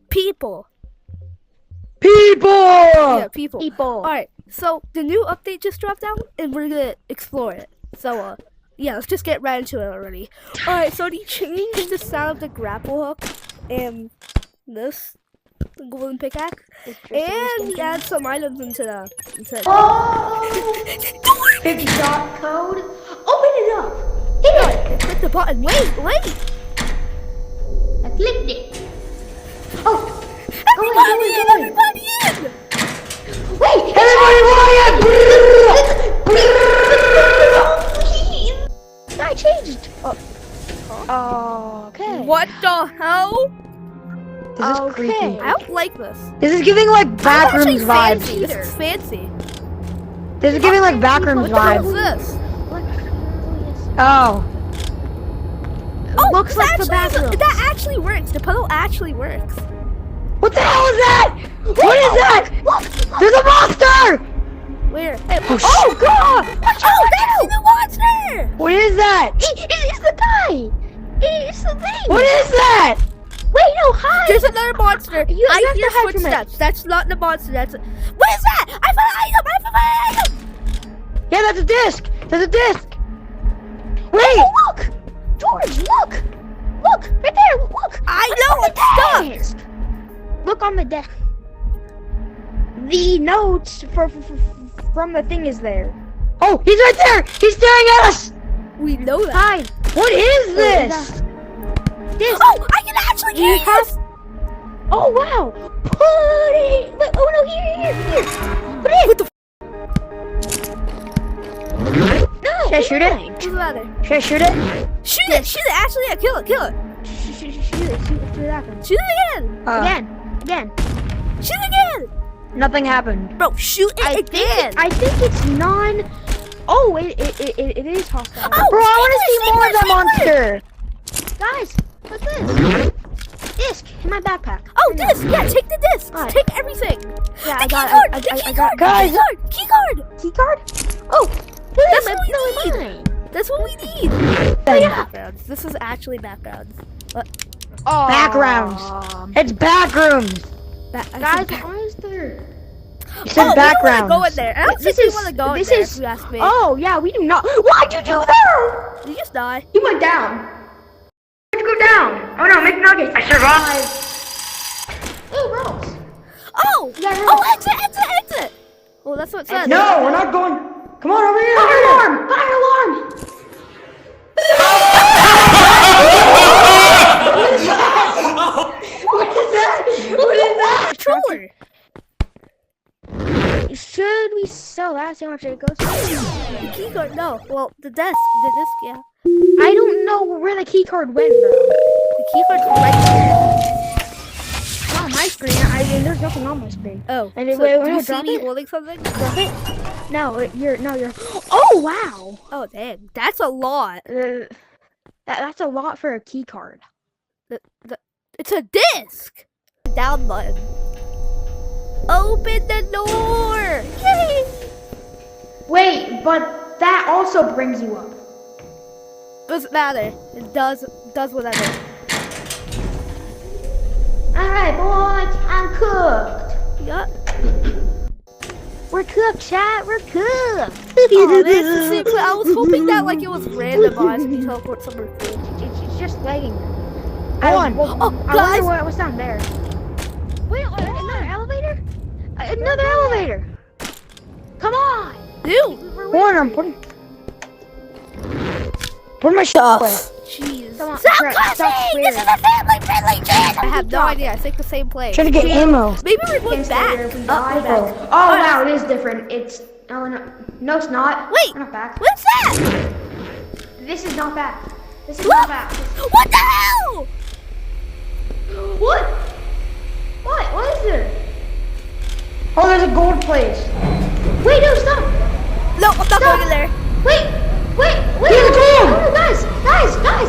People. People! Yeah, people. People. Alright, so the new update just dropped out, and we're gonna explore it. So, yeah, let's just get right into it already. Alright, so they changed the sound of the grapple hook and this, the golden pickaxe, and we add some items into the. Oh! Big shot code. Open it up. Hit it. Click the button. Wait. I clicked it. Oh. Everybody in! Wait. I changed. Oh. Okay. What the hell? This is Okay. creepy. I don't like this. This is giving like backrooms vibes. Fancy. This is fancy. This is giving like backrooms What the hell is vibes. this? Oh. Oh, looks like the actually, bathrooms. that actually works. The puzzle actually works. What the hell is that? What is that? Look. There's a monster! Where? Hey, Oh god! oh, that's the monster! What is that? It's the guy. It's the thing. What is that? Wait, no, hide. There's another monster. You I have to hear hide from it. footsteps. That's not the monster. That's. What is that? I found an item. Yeah, that's a disc. There's a disc. Wait. Oh, look. George, look. Look, right there. Look. I know it's stuck. Desk. Look on the desk. The notes from the thing is there. Oh, he's right there. He's staring at us. We know that. Hide. What is this? This. Oh, I can actually You hear have- this. Oh wow. Put it. Wait, oh no, here. Put it. What the? No. Should I shoot it? What's the matter? Should I shoot it? Shoot it! Shoot it! Actually, yeah, kill it! Kill it! Shoot it happen. Shoot it again! Again. Shoot it again! Nothing happened. Bro, shoot it again! I think it's non. Oh, it is hostile. Oh, Bro, I want to see more of that monster. Guys, what's this? Disc in my backpack. Oh, this! Yeah, take the disc! Alright. Take everything! Yeah, The I got keycard! it. The I keycard! got Guys. Keycard! key card. Oh, That's what we need! mine. That's what we need! Yeah. Backgrounds. This is actually backgrounds. Oh, Backgrounds. It's backrooms. Guys, why is there? You said Oh, we don't backgrounds. want to go in there. I don't This think we is- want to go in this there, is- if you ask me. Oh yeah, we do not. Why'd you do that? You just die. You went down. Why'd you go down? Oh no, make nuggets. I survived. Ooh, ropes. Oh! Yeah, Oh, exit! Well, that's what it says. No, we're not going. Come on over here. Fire alarm! Fire alarm! What is that? What is that? Controller! Should we sell that? See how much it goes? The keycard, no. Well, the disc, yeah. I don't know where the key card went, bro. The keycard's right there. Not on my screen. I mean, there's nothing on my screen. Oh, And so wait, do you no, see drop me it. holding something? Drop it. No, you're. Oh wow. Oh, dang. That's a lot. That's a lot for a key card. It's a disc! Down button. Open the door! Yay! Wait, but that also brings you up. Doesn't matter. It does whatever. Alright, boys, I'm cooked. Yeah. We're cooked, chat. We're cooked. Oh, this is super. I was hoping that like it was randomized and you teleport somewhere cool. It's just lagging. Go on. Oh, I guys! wonder what's down there. Wait, another elevator? Another elevator. Come on. Dude! Warner, I'm putting my shot away. Jeez. Come on, Stop Brett, stop cussing! This is a family-friendly channel! I have no idea. I think the same place. Trying to get ammo. Maybe we're going back. We're Back. Oh wow, it is different. It's no, it's not. Wait. We're not back. What's that? This is not back. This is Look! not back. What the hell? What? What is there? Oh, there's a gold place. Wait, no, stop. No, I'm not going in there. Wait. Here's a gold. Oh, guys,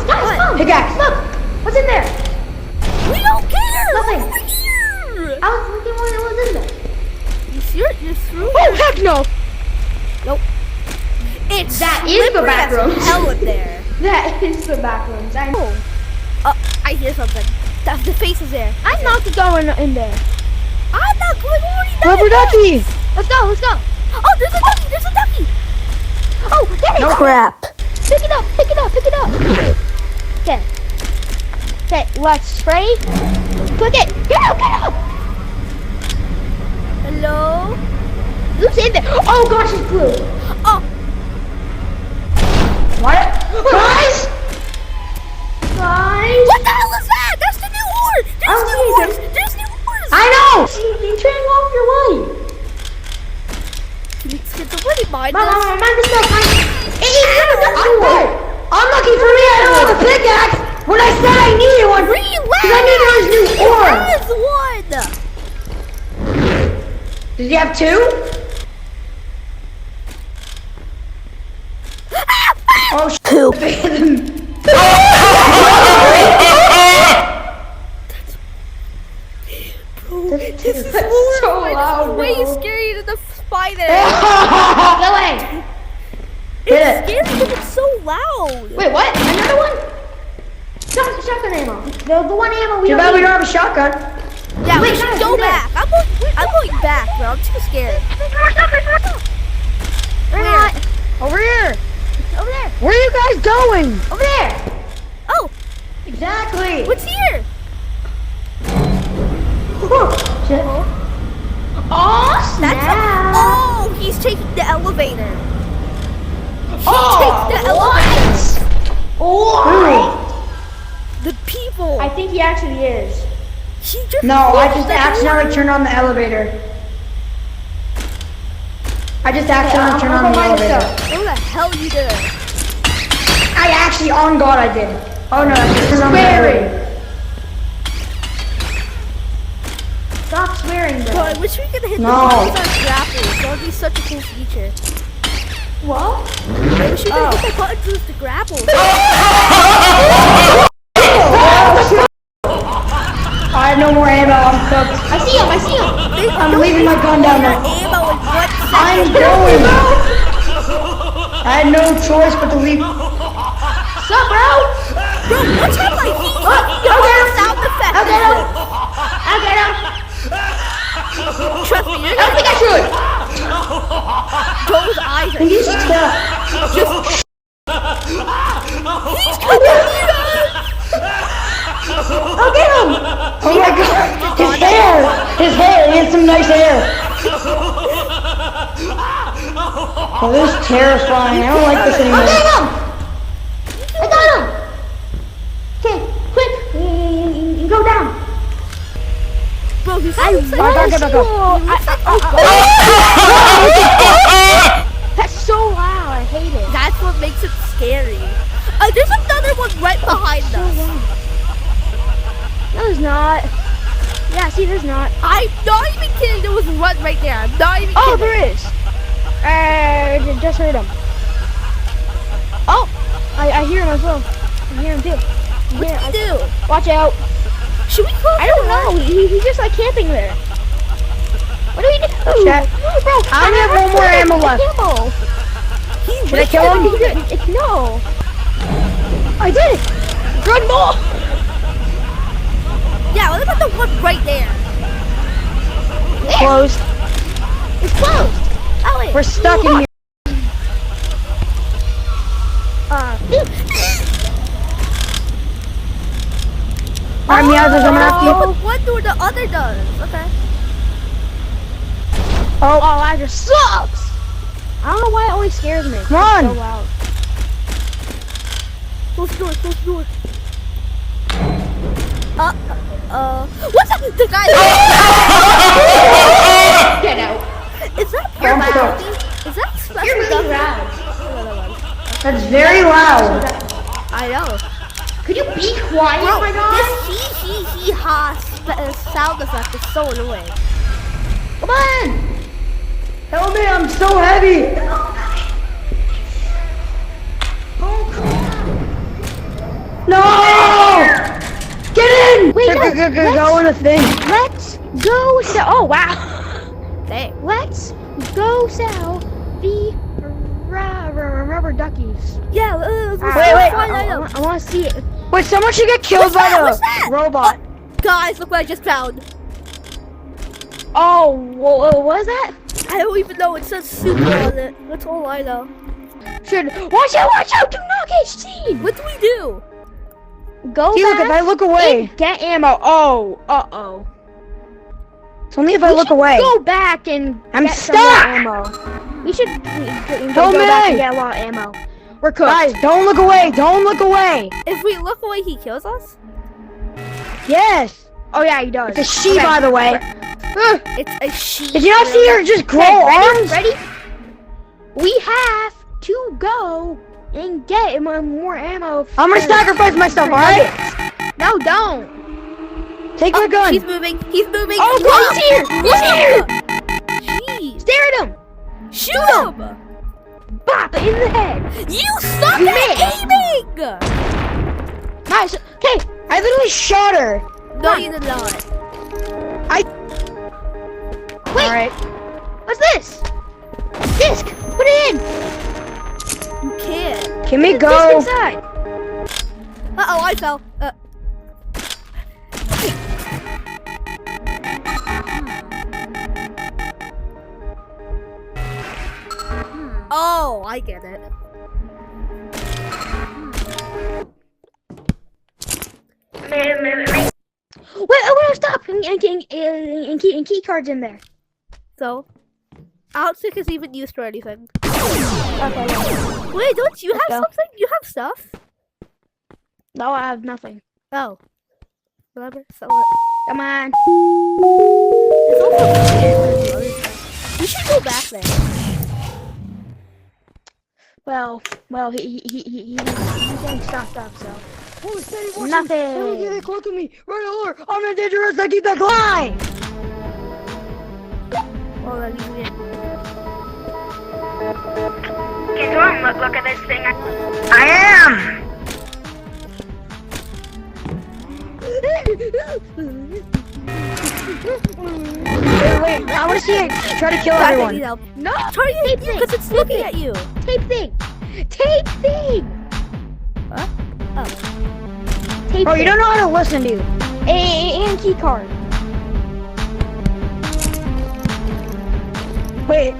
come. Pickaxe. Look, what's in there? We don't care! Nothing. Over here! I was looking what was in there. You sure? You're through? Oh, heck no. Nope. It's That is the slippery back as room. hell in there. That is the back rooms. I know. Oh, I hear something. The face is there. I'm not going in there. I'm not going already. Rubber ducky. Let's go, let's go. Oh, there's a ducky. There's a ducky. Oh, there it No is. crap. Pick it up, pick it up, pick it up. Okay. Okay, let's spray. Click it. Get out, get out. Hello. Who's in there? Oh gosh, it's blue. Oh, What? Guys? Guys. what the hell is that? That's the new ore. There's new see ores. There's new ores. I know. You turning off your light. Can somebody mind Mom, this? mom, mom, this milk. I'm looking for me. I don't have a pickaxe. When I said I needed one, Relax. because I knew there was new ore. There's one. Did you have two? Oh, poop. This is so horrifying. loud, Way bro. scarier than the spider. Go away. Hit It's it. scary because it's so loud. Wait, what? Another one? Shotgun ammo. The one ammo we Too don't bad we need. don't have a shotgun. Yeah, Wait, we should guys, go in there. back. I'm going back, bro. I'm too scared. We're not. Over here. Over there. Where are you guys going? Over there. Oh, Exactly. what's here? Shit. Oh, That's snap. oh, he's taking the elevator. Oh, Take the elevator. What? The people. I think he actually is. He just No, I closed just the accidentally door. turned on the elevator. I just accidentally turned on the behind elevator. stuff. What the hell you did? I actually, on God, I did. Oh no, I just turned on the elevator. Stop swearing, Bro, bro. I wish we could hit No. the buttons on grapples. That would be such a cool feature. What? I wish we could hit the buttons with the grapples. I have no more ammo. I'm cooked. I see him, I see him. I'm leaving my gun down there. Ammo in 1 I'm second. going. I had no choice but to leave. What's up, bro? Bro, watch out like he Go get him. sound effect. I'll get him. I'll get him. Trust me, you're I don't gonna think I should. those eyes are He's stuck. just he's coming here. I'll get him. Oh my God. His hair. His hair. He has some nice hair. Oh, this is terrifying. I don't like this I'll anymore. get him. I got him. Okay, quick. You go down. Bro, he's Back up. That's so loud. I hate it. That's what makes it scary. There's another one right behind us. No, there's not. Yeah, see, there's not. I'm not even kidding. There was one right there. I'm not even Oh, kidding. there is. Just heard him. Oh, I hear him as well. I hear him too. What do we do? Watch out. Should we close I don't know. He's just like camping there. What do we do? Check. Bro, I only have one more ammo left. Ammo. Should I kill him? No. I did it. Run more. Yeah, what about the one right there? Closed. It's closed. Oh, wait. We're stuck in here. Alright, Meows, I'm gonna have to. Open one door, the other does. Okay. Oh, that just sucks. I don't know why it always scares me. Come on. It's so loud. Close the door, close the door. What's that? The guy. Get out. Is that You're purple loud. ducky? Is that special You're really ducky? loud. That's very loud. I know. Could you be quiet, Bro, my God? this he ha sound effect is so annoying. Come on. Help me, I'm so heavy. No! Get in! Wait, Go, no, go in the thing. Let's go sell. Oh, wow. Dang. Let's go sell the rubber duckies. Yeah, Wait, find I items. want to see it. Wait, someone should get killed What's by that? the What's that? robot. Guys, look what I just found. Oh, what was that? I don't even know. It says super on it. That's all I know. Watch out, do not get seen. What do we do? Go See, look, if I look away. and get ammo. Oh, uh-oh. It's only if I look away. Go back and I'm get some more stuck. ammo. We should go Help back and me. get a lot of ammo. We're cooked. Guys, don't look away. Don't look away. If we look away, he kills us? Yes. Oh yeah, he does. It's a she, by the way. It's a sheep. Did you not see her just grow arms? Ready? We have to go and get more ammo. I'm gonna sacrifice myself, alright? No, don't. Take my gun. He's moving. He's moving. Oh, Whoa! he's here. He's here. Jeez. Stare at him. Shoot him! Bop in the head. You suck You at aiming! Nice. Okay. I literally shot her. No, you did not. Wait. Alright. What's this? Disc. Put it in. You can't. Can we Disc go? inside. Uh-oh, I fell. Oh, I get it. Wait, oh, stop. And key cards in there. So, I don't think it's even used for anything. Okay. Wait, don't you Let's have go. something? You have stuff? No, I have nothing. Oh. Whatever. So what? Come on. It's also we should go back there. Well, he getting stocked up, so. Holy steady, watch Nothing. me. Don't get that close to me. Right over. I'm not dangerous. I keep that line. Well, then you can. Can someone look at this thing? I am. Wait, I want to see it try to kill I everyone. need help. No. Try to hit Tape you thing. because it's looking at you. Tape thing. Tape thing. What? Oh. Tape Bro, you thing. don't know how to listen, dude. And key card. Wait,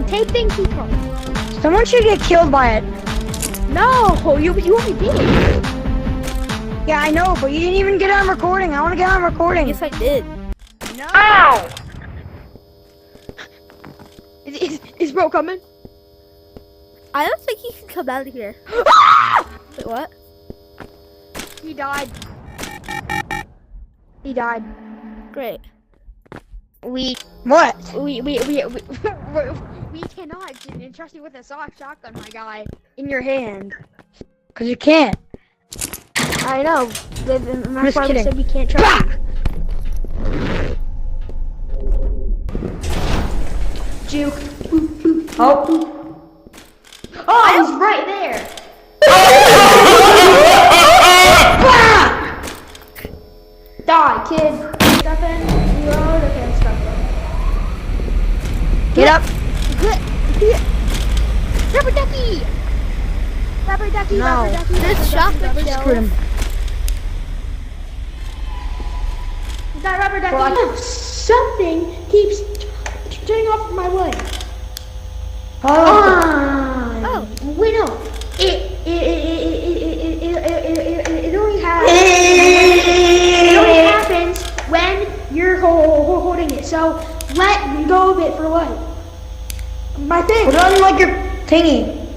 Tape thing, key card. someone should get killed by it. No, you already did. Yeah, I know, but you didn't even get on recording. I want to get on recording. Yes, I did. Oh! Is bro coming? I don't think he can come out of here. Wait, what? He died. He died. Great. We What? we cannot entrust you with a soft shotgun, my guy, in your hand. Because you can't. I know. That's just why we kidding. said we can't trust you. Juke. Oh. Oh, he's right there. Die, kid. Step in. Reload. Okay, step in. Get up. Rubber ducky. Rubber ducky. No. Rubber ducky. This shotgun Screwed him. That rubber ducky. Something keeps turning off my light. Oh. Wait, no. It only happens. It only happens when you're holding it. So let go of it for what? My thing. Put on like your thingy.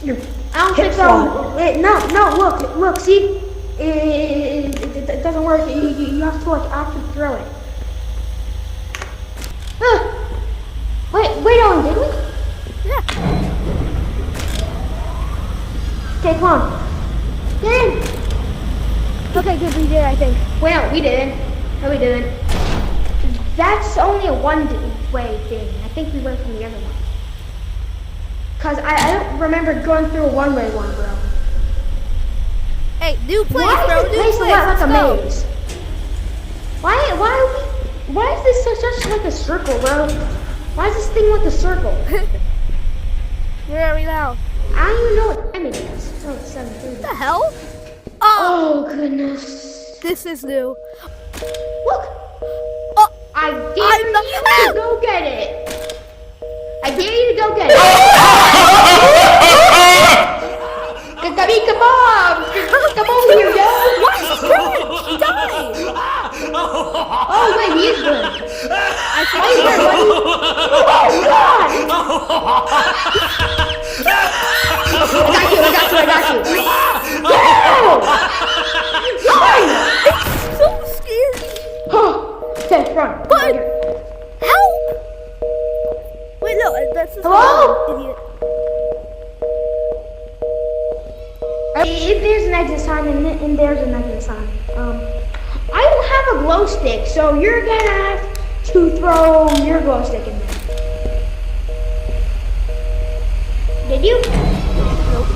Your I don't hip think so. flop. No. Look. See, it doesn't work. You have to like actually throw it. Wait, Owen, did we? Yeah. Okay, come on. Get in. Okay, good, we did, I think. Wait, no, we didn't. No, we didn't. That's only a one-way thing. I think we went from the other one. Because I don't remember going through a one-way one, bro. Hey, new place, Why bro. is New this place place. like Let's a go. maze? Why is this such like a circle, bro? Why is this thing like a circle? Where are we now? I don't even know what time it is. Oh, it's 7:30. What the hell? Oh, Oh goodness. This is new. Look. Oh, I dare I'm not- you to go get it. I dare you to go get it. Come on. Come over here, yo. what? He died. Oh, wait, he is good. Why is there, buddy? Oh, God. I got you. It's so scary. Okay, run. But help! Wait, no, that's just Hello? idiot. If there's an exit sign and there's an exit sign, I don't have a glow stick, so you're gonna have to throw your glow stick in there. Did you? Nope.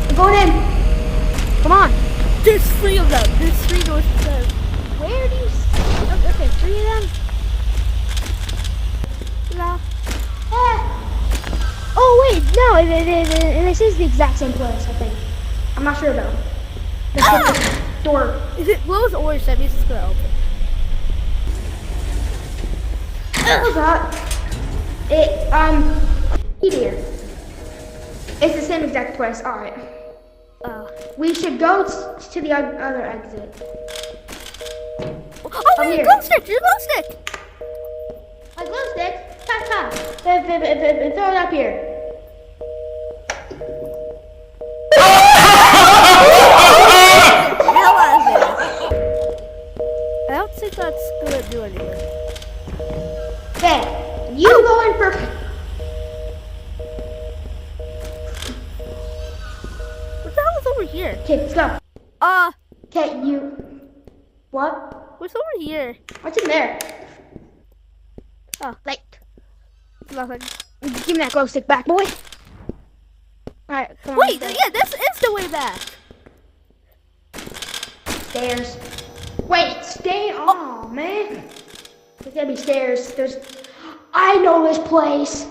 I'm going in. Come on. There's 3 of them. There's 3 north and south. Where do you see? Okay, 3 of them. Yeah. Oh wait, no, this is the exact same place, I think. I'm not sure though. The door. If it glows orange, that means it's gonna open. Oh god. Here. It's the same exact place. Alright. We should go to the other exit. Oh, wait, here. your glow stick! Your glow stick! My glow stick? Throw it up here. Hell out of there. I don't think that's gonna do anything. Okay, you go in first. What the hell is over here? Okay, let's go. Okay, you. What? What's over here? What's in there? Oh. Like, Nothing. give me that glow stick back, boy. Alright, come on. Wait, yeah, this is the way back. Stairs. Wait, stay on, man. There's gotta be stairs. I know this place.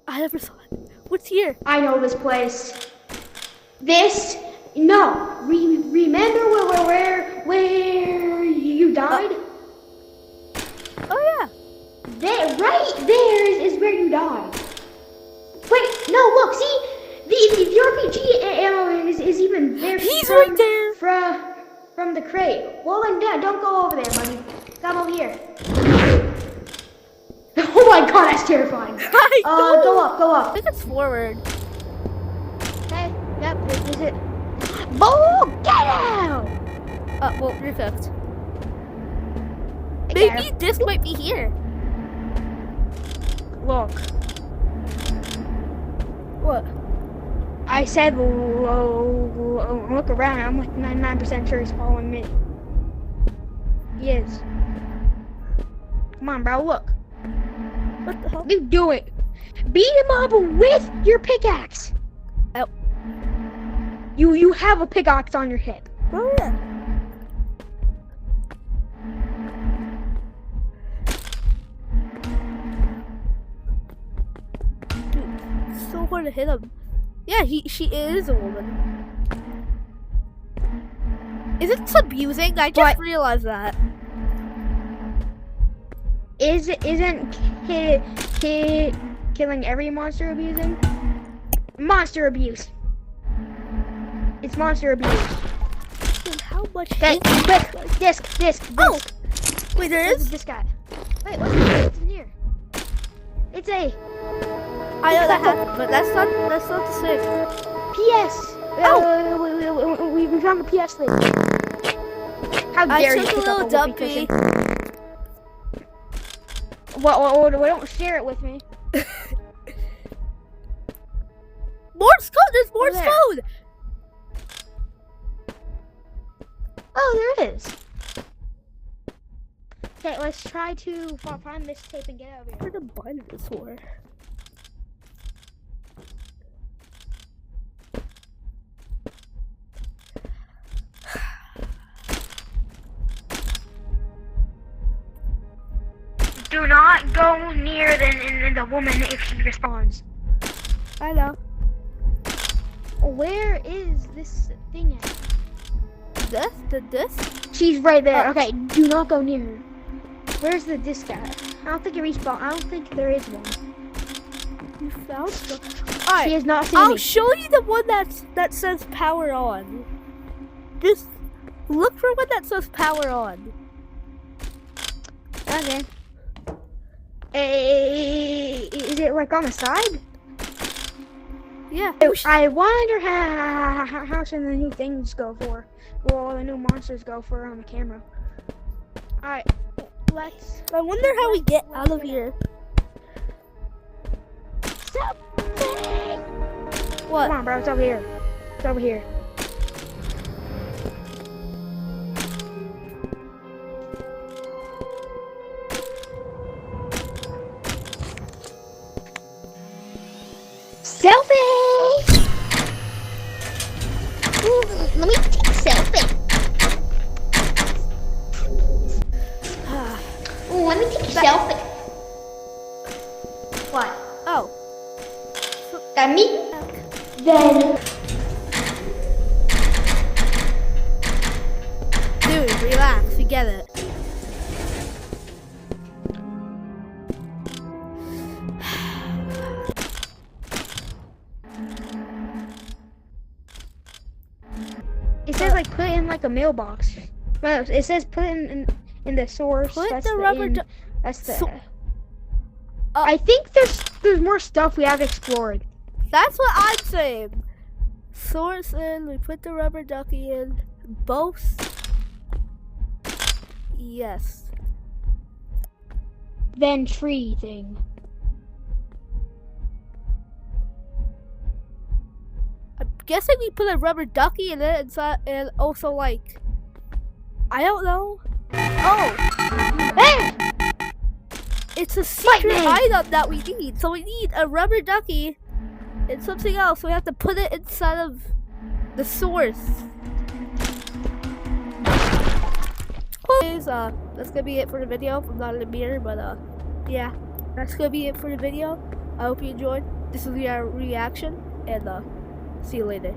I never saw it. What's here? I know this place. Remember where you died? Oh, yeah. Right there is where you died. Wait, no, look, see? The RPG ammo is even there. He's right there. From the crate. Well, then, yeah, don't go over there, buddy. Come over here. Oh my god, that's terrifying. I know. Go I up. think it's forward. Okay, yep, this is it. Bull, get out! Well, you're cooked. Okay. Maybe this might be here. Look. What? I said look around. I'm like 99% sure he's following me. He is. Come on, bro, look. What the hell? You do it. Beat him up with your pickaxe. Oh. You have a pickaxe on your hip. Oh, yeah. Dude, it's so hard to hit him. Yeah, she is a woman. Is it abusing? I just realized that. Isn't killing every monster abusing? Monster abuse. It's monster abuse. Dude, how much? Okay, quick, disc. Oh, wait, there is. This guy. Wait, what's in here? It's a I know that happened, but that's not the same. PS. Oh. We found the PS list. How I dare you took a pick up little a whoopee dumpy. cushion? Well, don't share it with me. Morse code. There's Morse there. code. Oh, there is. Okay, let's try to find this tape and get out of here. Where the bind this for? Do not go near the woman if she responds. I know. Where is this thing at? this? The disc? She's right there. Oh. Okay, do not go near her. Where's the disc at? I don't think it respawned. I don't think there is one. You found the. She Alright, has not seen I'll me. show you the one that says power on. Just look for one that says power on. Okay. Is it like on the side? Yeah. I wonder how should the new things go for? Well, the new monsters go for on the camera. Alright, let's. I wonder how we get out of here. What? Come on, bro. It's over here. It's over here. Selfie! Ooh, let me take a selfie. Ooh, let me take a selfie. What? Oh. Got me? Then. Dude, relax. You get it. It says like put it in like a mailbox. No, it says put it in the source. Put That's the rubber. That's the. So- I think there's more stuff we have explored. That's what I'm saying. Source in. We put the rubber ducky in. Both. Yes. Then tree thing. I'm guessing we put a rubber ducky in it inside, and also like, I don't know. Oh, Hey! it's a secret Lightning! item that we need. So we need a rubber ducky and something else. We have to put it inside of the source. Anyways, that's gonna be it for the video. I'm not in the mirror, but yeah, that's gonna be it for the video. I hope you enjoyed. This is our reaction, and see you later.